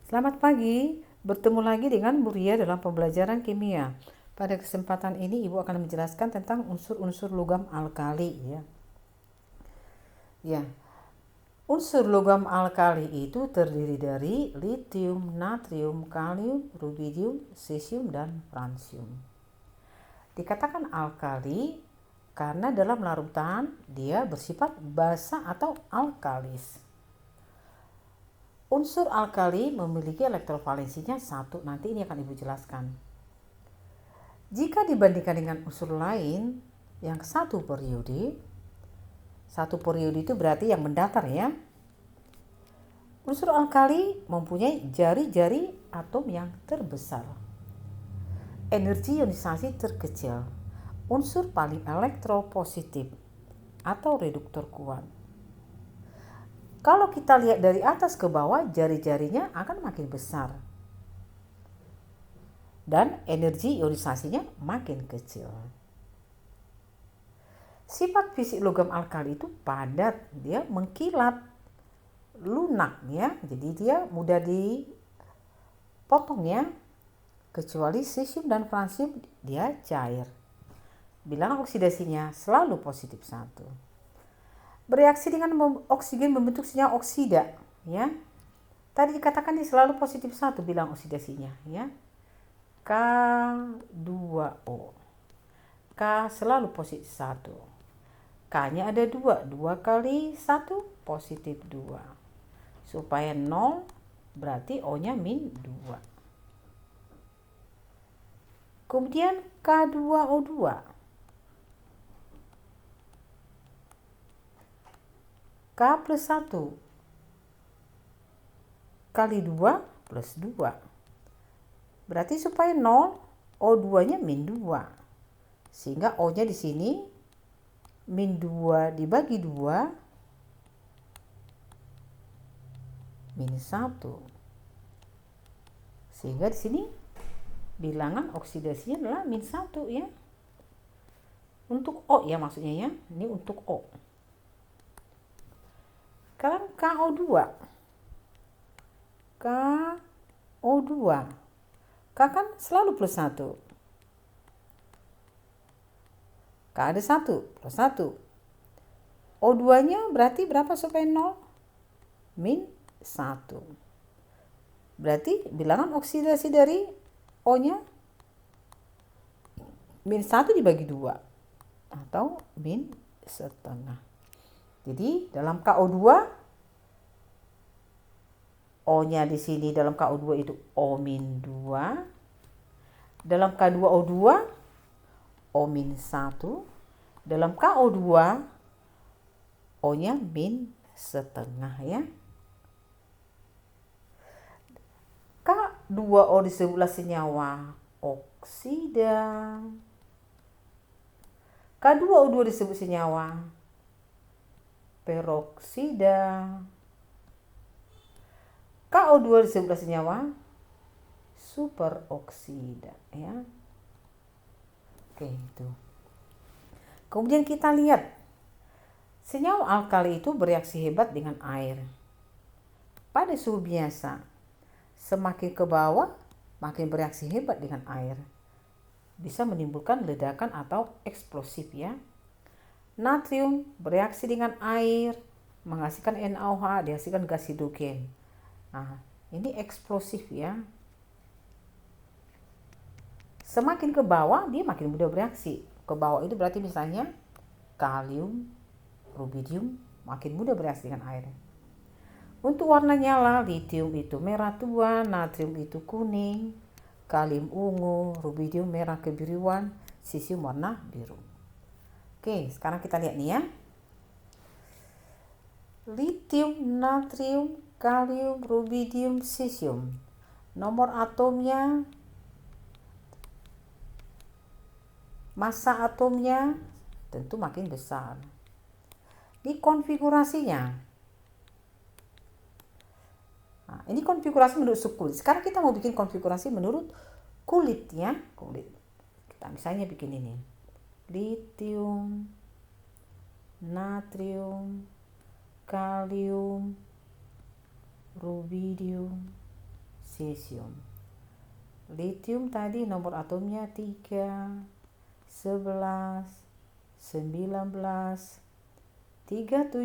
Selamat pagi, bertemu lagi dengan Buria dalam pembelajaran kimia. Pada kesempatan ini Ibu akan menjelaskan tentang unsur-unsur logam alkali ya. Ya, unsur logam alkali itu terdiri dari litium, natrium, kalium, rubidium, cesium, dan francium. Dikatakan alkali karena dalam larutan dia bersifat basa atau alkalis. Unsur alkali memiliki elektrovalensinya 1. Nanti ini akan Ibu jelaskan. Jika dibandingkan dengan unsur lain yang satu periode itu berarti yang mendatar ya. Unsur alkali mempunyai jari-jari atom yang terbesar. Energi ionisasi terkecil. Unsur paling elektropositif atau reduktor kuat. Kalau kita lihat dari atas ke bawah, jari-jarinya akan makin besar. Dan energi ionisasinya makin kecil. Sifat fisik logam alkali itu padat, dia mengkilat, lunak ya. Jadi dia mudah dipotong ya. Kecuali cesium dan francium dia cair. Bilangan oksidasinya selalu positif 1. Bereaksi dengan oksigen membentuk senyawa oksida ya. Tadi dikatakan dia selalu positif 1 bilangan oksidasinya ya. K2O. K selalu positif 1. K-nya ada 2. 2 kali 1 positif 2. Supaya 0 berarti O-nya min 2. Kemudian K2O2. K plus 1 kali 2 plus 2. Berarti supaya 0, O2-nya min 2. Sehingga O-nya di sini min 2 dibagi 2 min 1. Sehingga di sini bilangan oksidasinya adalah min 1 ya. Untuk O ya maksudnya ya. Ini untuk O. Sekarang KO2. KO2. K kan selalu plus 1. K ada 1 plus 1. O2-nya berarti berapa supaya 0? Min 1. Berarti bilangan oksidasi dari O-nya min 1 dibagi 2. Atau min setengah. Jadi dalam KO2, O-nya di sini dalam KO2 itu O-2. Dalam K2O2, O-1. Dalam KO2, O-nya min setengah ya. K2O disebutlah senyawa oksida. K2O2 disebut senyawa peroksida. KO2 disebutlah senyawa superoksida ya. Oke, itu. Kemudian kita lihat senyawa alkali itu bereaksi hebat dengan air. Pada suhu biasa, semakin ke bawah makin bereaksi hebat dengan air. Bisa menimbulkan ledakan atau eksplosif ya. Natrium bereaksi dengan air, menghasilkan NaOH, dihasilkan gas hidrogen. Nah, ini eksplosif ya. Semakin ke bawah dia makin mudah bereaksi. Ke bawah itu berarti misalnya kalium, rubidium makin mudah bereaksi dengan air. Untuk warna nyala, litium itu merah tua, natrium itu kuning, kalium ungu, rubidium merah kebiruan, cesium warna biru. Oke, sekarang kita lihat nih ya. Litium, natrium, kalium, rubidium, cesium. Nomor atomnya, massa atomnya tentu makin besar. Di konfigurasinya. Nah, ini konfigurasi menurut suku. Sekarang kita mau bikin konfigurasi menurut kulit ya. Kulit. Kita misalnya bikin ini. Litium, natrium, kalium, rubidium, cesium. Litium tadi nomor atomnya 3, 11, 19, 37,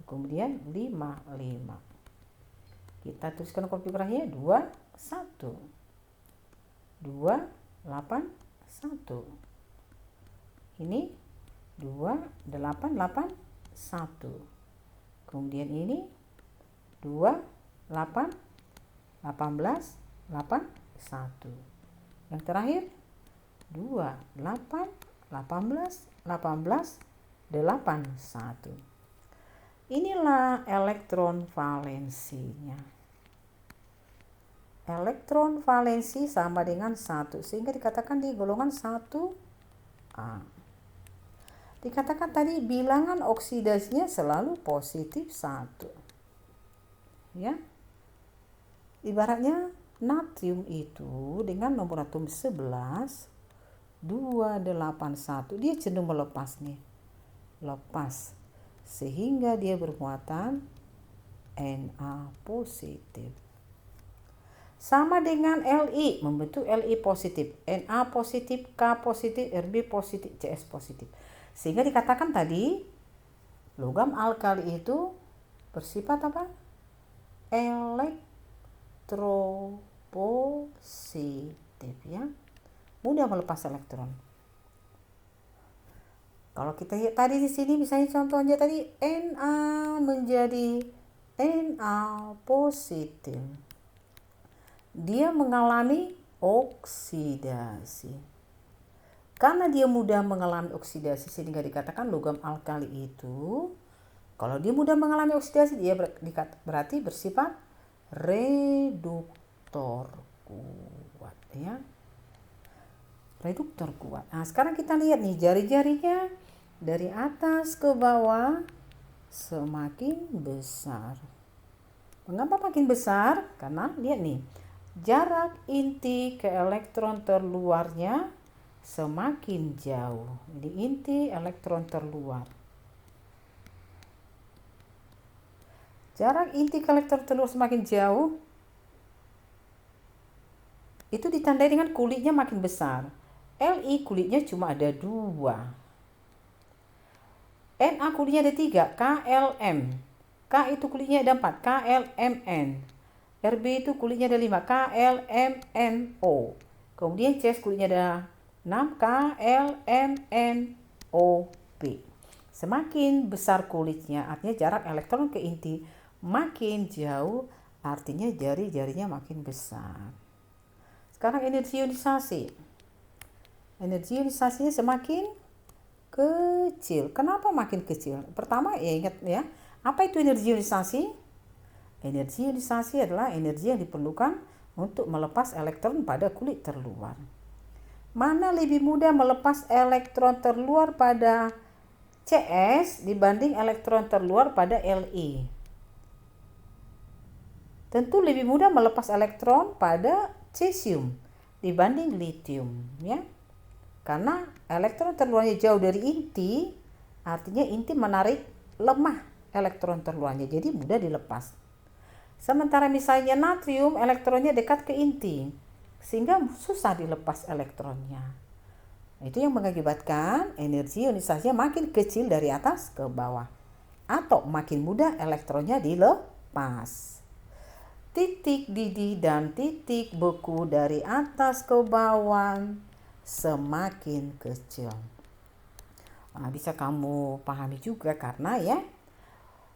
kemudian 55. Kita tuliskan konfigurasinya 21, 281. Ini 2881. Kemudian ini 28 18 81. Yang terakhir 28 18 18 81. Inilah elektron valensinya. Elektron valensi sama dengan 1, sehingga dikatakan di golongan 1A. Dikatakan tadi bilangan oksidasinya selalu positif 1. Ya. Ibaratnya natrium itu dengan nomor atom 11, 281, dia cenderung melepas nih. Lepas. Sehingga dia bermuatan Na positif. Sama dengan Li, membentuk Li positif, Na positif, K positif, Rb positif, Cs positif. Sehingga dikatakan tadi logam alkali itu bersifat apa? Elektropositif, ya. Mudah melepas elektron. Kalau kita lihat tadi di sini misalnya contohnya tadi Na menjadi Na positif. Dia mengalami oksidasi. Karena dia mudah mengalami oksidasi sehingga dikatakan logam alkali itu kalau dia mudah mengalami oksidasi dia berarti bersifat reduktor kuat, ya. Reduktor kuat. Nah, sekarang kita lihat nih jari-jarinya dari atas ke bawah semakin besar. Mengapa makin besar? Karena lihat nih, jarak inti ke elektron terluarnya semakin jauh. Jadi inti elektron terluar. Jarak inti ke elektron terluar semakin jauh, itu ditandai dengan kulitnya makin besar. Li kulitnya cuma ada 2. Na kulitnya ada 3, KLM. K itu kulitnya ada 4, KLMN. Rb itu kulitnya ada 5, KLMNO. Kemudian Cs kulitnya ada 6, KLMNOP. Semakin besar kulitnya, artinya jarak elektron ke inti makin jauh, artinya jari-jarinya makin besar. Sekarang energi ionisasi. Energi ionisasinya semakin kecil. Kenapa makin kecil? Pertama, ya ingat ya, apa itu energi ionisasi? Energi ionisasi adalah energi yang diperlukan untuk melepas elektron pada kulit terluar. Mana lebih mudah melepas elektron terluar pada Cs dibanding elektron terluar pada Li? Tentu lebih mudah melepas elektron pada cesium dibanding litium, ya. Karena elektron terluarnya jauh dari inti, artinya inti menarik lemah elektron terluarnya, jadi mudah dilepas. Sementara misalnya natrium elektronnya dekat ke inti, sehingga susah dilepas elektronnya. Itu yang mengakibatkan energi ionisasinya makin kecil dari atas ke bawah, atau makin mudah elektronnya dilepas. Titik didih dan titik beku dari atas ke bawah semakin kecil. Nah, bisa kamu pahami juga karena ya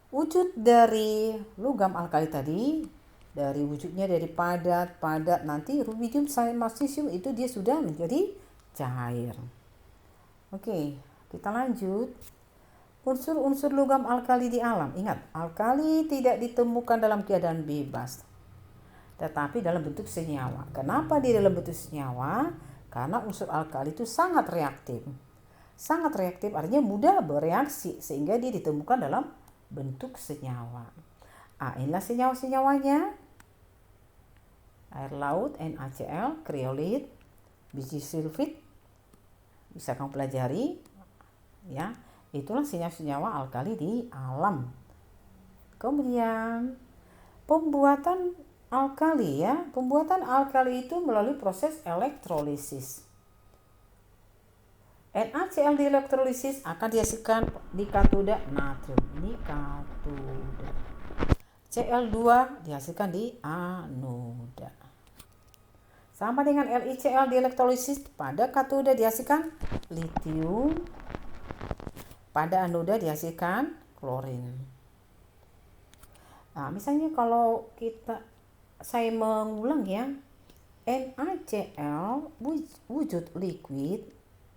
wujud dari logam alkali tadi, dari wujudnya dari padat nanti rubidium sama cesium itu dia sudah menjadi cair. Oke, kita lanjut. Unsur-unsur logam alkali di alam. Ingat, alkali tidak ditemukan dalam keadaan bebas, tetapi dalam bentuk senyawa. Kenapa dia dalam bentuk senyawa? Karena unsur alkali itu sangat reaktif. Sangat reaktif artinya mudah bereaksi sehingga dia ditemukan dalam bentuk senyawa. Inilah senyawa-senyawanya. Air laut, NaCl, kriolit, biji sulfit. Bisa kamu pelajari, ya. Itulah senyawa-senyawa alkali di alam. Kemudian pembuatan alkali ya. Pembuatan alkali itu melalui proses elektrolisis. NaCl di elektrolisis akan dihasilkan di katoda natrium. Ini katoda. Cl2 dihasilkan di anoda. Sama dengan LiCl di elektrolisis, pada katoda dihasilkan litium, pada anoda dihasilkan klorin. Nah, misalnya kalau saya mengulang ya, NaCl wujud liquid,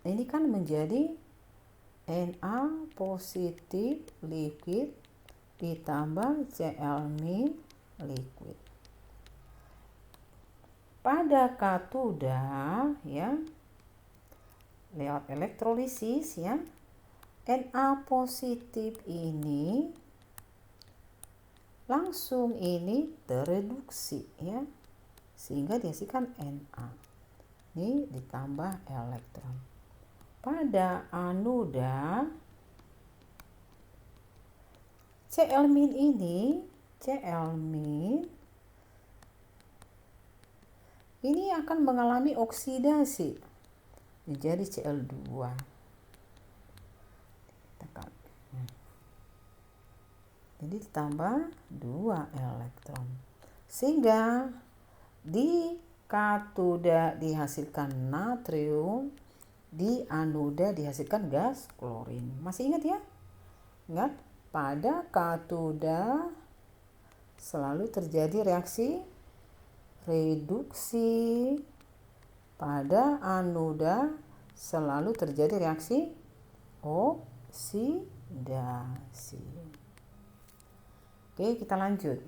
ini kan menjadi Na positif liquid ditambah Cl- liquid. Pada katoda ya, lewat elektrolisis ya, Na positif ini langsung ini tereduksi ya, sehingga dihasilkan Na. Ini ditambah elektron. Pada anoda Cl- ini akan mengalami oksidasi menjadi Cl2. Tekan. Jadi ditambah 2 elektron. Sehingga di katoda dihasilkan natrium, di anoda dihasilkan gas klorin. Masih ingat ya? Ingat, pada katoda selalu terjadi reaksi reduksi, pada anoda selalu terjadi reaksi oksidasi. Oke, kita lanjut.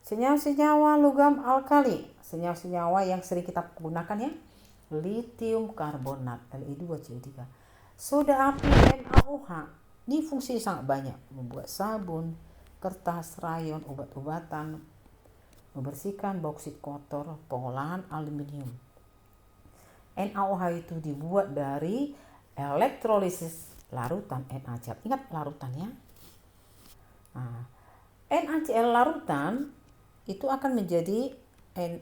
Senyawa-senyawa logam alkali, senyawa-senyawa yang sering kita gunakan ya, litium karbonat Li2CO3, soda api NaOH. Ini fungsi sangat banyak, membuat sabun, kertas, rayon, obat-obatan, membersihkan bauksit kotor, pengolahan aluminium. NaOH itu dibuat dari elektrolisis larutan NaCl. Ingat larutan ya. Nah, NaCl larutan itu akan menjadi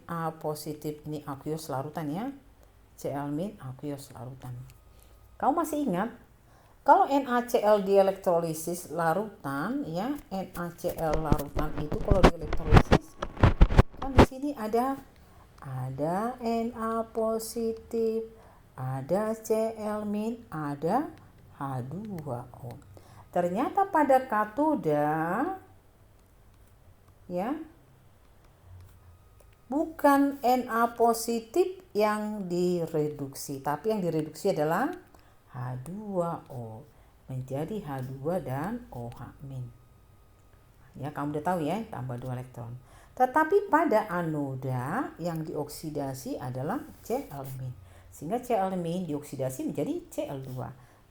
Na positif, ini aqueous larutan ya, Cl- aqueous larutan. Kamu masih ingat kalau NaCl di elektrolisis larutan ya, NaCl larutan itu kalau di elektrolisis kan di sini ada Na positif, ada Cl-, ada H2O. Ternyata pada katoda ya, bukan Na positif yang direduksi, tapi yang direduksi adalah H2O menjadi H2 dan OH-. Ya, kamu udah tahu ya, tambah 2 elektron. Tetapi pada anoda yang dioksidasi adalah Cl-, sehingga Cl- dioksidasi menjadi Cl2.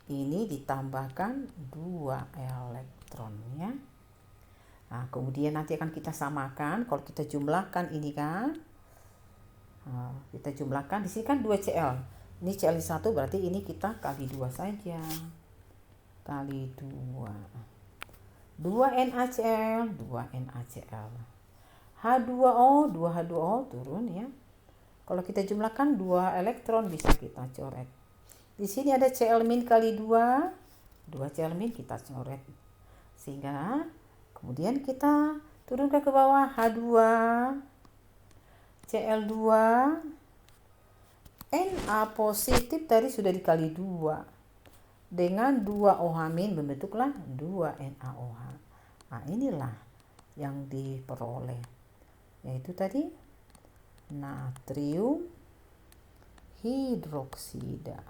Ini ditambahkan 2 elektron ya. Nah, kemudian nanti akan kita samakan. Kalau kita jumlahkan ini kan, kita jumlahkan di sini kan 2 Cl. Ini Cl1 berarti ini kita kali 2 saja. Kali 2. 2 NaCl, 2 NaCl. H2O, 2 H2O turun ya. Kalau kita jumlahkan 2 elektron bisa kita coret. Di sini ada Cl- kali 2, 2 Cl- kita coret. Sehingga kemudian kita turunkan ke bawah H2, Cl2, Na positif tadi sudah dikali 2. Dengan 2 OH- membentuklah 2 NaOH. Nah, inilah yang diperoleh. Yaitu tadi natrium hidroksida.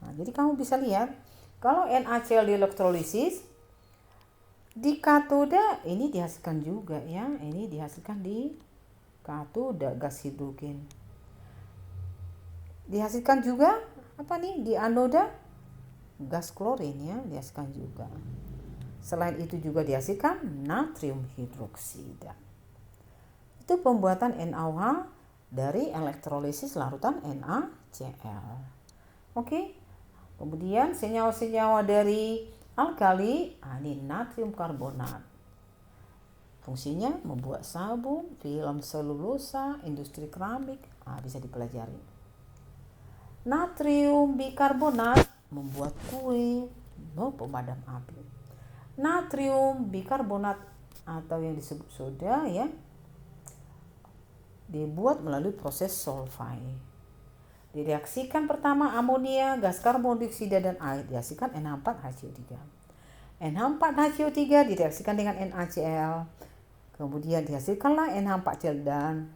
Nah, jadi kamu bisa lihat kalau NaCl di elektrolisis, di katoda ini dihasilkan juga ya, ini dihasilkan di katoda gas hidrogen. Dihasilkan juga apa nih di anoda gas klorin ya, dihasilkan juga. Selain itu juga dihasilkan natrium hidroksida. Itu pembuatan NaOH dari elektrolisis larutan NaCl. Oke. Kemudian senyawa-senyawa dari Alkali, ini natrium karbonat. Fungsinya membuat sabun, film selulosa, industri keramik, bisa dipelajari. Natrium bikarbonat membuat kue, pemadam api. Natrium bikarbonat atau yang disebut soda ya, dibuat melalui proses solvay. Direaksikan pertama amonia, gas karbon dioksida dan air dihasilkan NH4HCO3. NH4HCO3 direaksikan dengan NaCl. Kemudian dihasilkanlah NH4Cl dan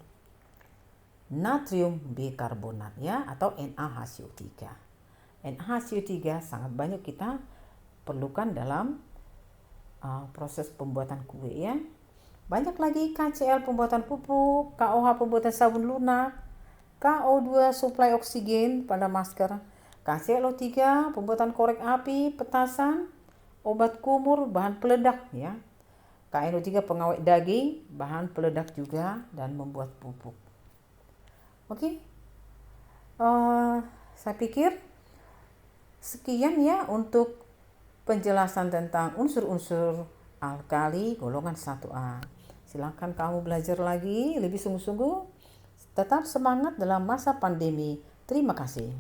natrium bikarbonat ya, atau NaHCO3. NaHCO3 sangat banyak kita perlukan dalam proses pembuatan kue ya. Banyak lagi KCl pembuatan pupuk, KOH pembuatan sabun lunak, KO2 suplai oksigen pada masker, KClO3 pembuatan korek api, petasan, obat kumur, bahan peledak ya. KNO3 pengawet daging, bahan peledak juga dan membuat pupuk. Oke. Saya pikir sekian ya untuk penjelasan tentang unsur-unsur alkali golongan 1A. Silakan kamu belajar lagi lebih sungguh-sungguh. Tetap semangat dalam masa pandemi. Terima kasih.